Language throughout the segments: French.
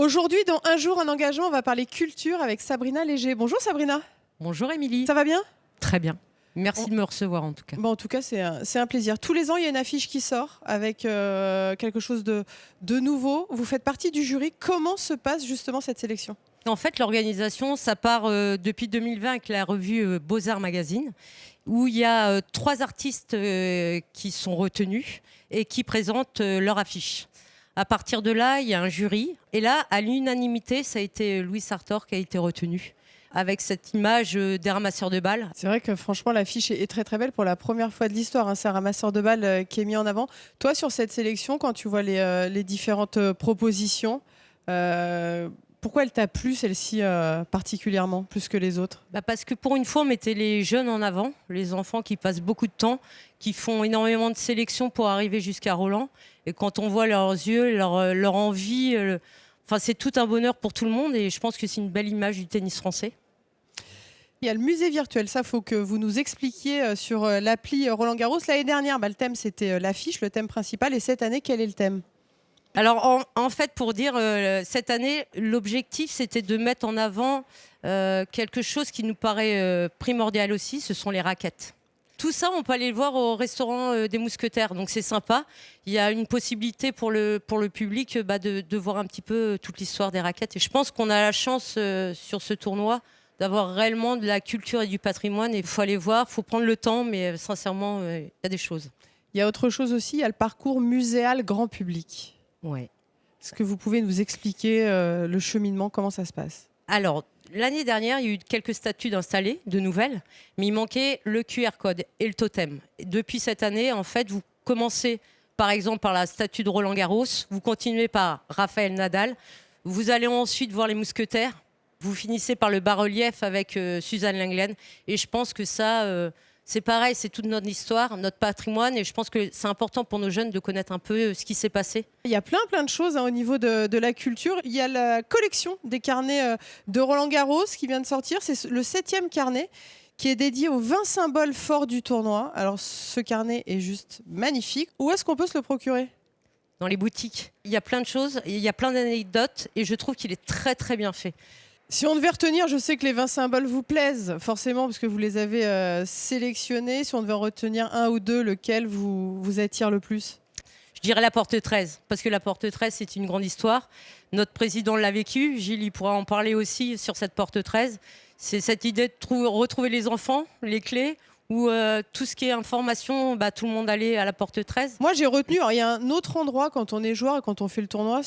Aujourd'hui, dans Un jour, un engagement, on va parler culture avec Sabrina Léger. Bonjour Sabrina. Bonjour Émilie. Ça va bien? Très bien. Merci de me recevoir en tout cas. Bon, en tout cas, c'est un plaisir. Tous les ans, il y a une affiche qui sort avec quelque chose de nouveau. Vous faites partie du jury. Comment se passe justement cette sélection? En fait, l'organisation, ça part depuis 2020 avec la revue Beaux-Arts Magazine, où il y a 3 artistes qui sont retenus et qui présentent leur affiche. À partir de là, il y a un jury. Et là, à l'unanimité, ça a été Louis Sartor qui a été retenu, avec cette image des ramasseurs de balles. C'est vrai que franchement, l'affiche est très très belle pour la première fois de l'histoire. C'est un ramasseur de balles qui est mis en avant. Toi, sur cette sélection, quand tu vois les différentes propositions, pourquoi elle t'a plu celle-ci particulièrement, plus que les autres? Parce que pour une fois, on mettait les jeunes en avant, les enfants qui passent beaucoup de temps, qui font énormément de sélections pour arriver jusqu'à Roland. Et quand on voit leurs yeux, leur envie, c'est tout un bonheur pour tout le monde. Et je pense que c'est une belle image du tennis français. Il y a le musée virtuel, ça faut que vous nous expliquiez sur l'appli Roland Garros. L'année dernière, le thème c'était l'affiche, le thème principal. Et cette année, quel est le thème? Alors en fait, pour dire, cette année, l'objectif c'était de mettre en avant quelque chose qui nous paraît primordial aussi, ce sont les raquettes. Tout ça, on peut aller le voir au restaurant des Mousquetaires, donc c'est sympa. Il y a une possibilité pour le public de voir un petit peu toute l'histoire des raquettes. Et je pense qu'on a la chance sur ce tournoi d'avoir réellement de la culture et du patrimoine. Il faut aller voir, il faut prendre le temps, mais sincèrement, il y a des choses. Il y a autre chose aussi, il y a le parcours muséal grand public. Ouais. Est-ce que vous pouvez nous expliquer le cheminement, comment ça se passe? Alors, l'année dernière, il y a eu quelques statues installées, de nouvelles, mais il manquait le QR code et le totem. Et depuis cette année, en fait, vous commencez par exemple par la statue de Roland Garros, vous continuez par Raphaël Nadal, vous allez ensuite voir les Mousquetaires, vous finissez par le bas-relief avec Suzanne Lenglen, et je pense que ça... c'est pareil, c'est toute notre histoire, notre patrimoine, et je pense que c'est important pour nos jeunes de connaître un peu ce qui s'est passé. Il y a plein de choses au niveau de la culture. Il y a la collection des carnets de Roland Garros qui vient de sortir. C'est le 7e carnet qui est dédié aux 20 symboles forts du tournoi. Alors ce carnet est juste magnifique. Où est-ce qu'on peut se le procurer? Dans les boutiques. Il y a plein de choses, il y a plein d'anecdotes, et je trouve qu'il est très très bien fait. Si on devait retenir, je sais que les 20 symboles vous plaisent, forcément, parce que vous les avez sélectionnés. Si on devait en retenir un ou deux, lequel vous attire le plus? Je dirais la porte 13, parce que la porte 13, c'est une grande histoire. Notre président l'a vécu, Gilles, il pourra en parler aussi sur cette porte 13. C'est cette idée de retrouver les enfants, les clés, ou tout ce qui est information, tout le monde allait à la porte 13. Moi, j'ai retenu, il y a un autre endroit quand on est joueur et quand on fait le tournoi,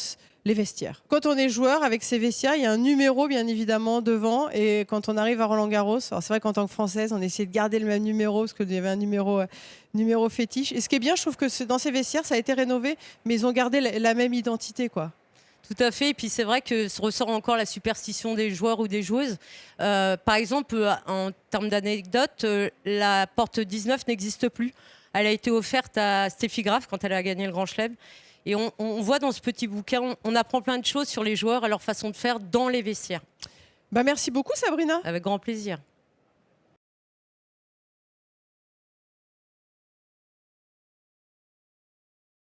les vestiaires. Quand on est joueur, avec ses vestiaires, il y a un numéro bien évidemment devant, et quand on arrive à Roland-Garros, alors c'est vrai qu'en tant que Française, on essayait de garder le même numéro parce qu'il y avait un numéro fétiche. Et ce qui est bien, je trouve que dans ces vestiaires, ça a été rénové, mais ils ont gardé la même identité, quoi. Tout à fait, et puis c'est vrai que se ressort encore la superstition des joueurs ou des joueuses. Par exemple, en termes d'anecdote, la porte 19 n'existe plus. Elle a été offerte à Steffi Graf quand elle a gagné le Grand Chelem. Et on voit dans ce petit bouquin, on apprend plein de choses sur les joueurs et leur façon de faire dans les vestiaires. Merci beaucoup Sabrina. Avec grand plaisir.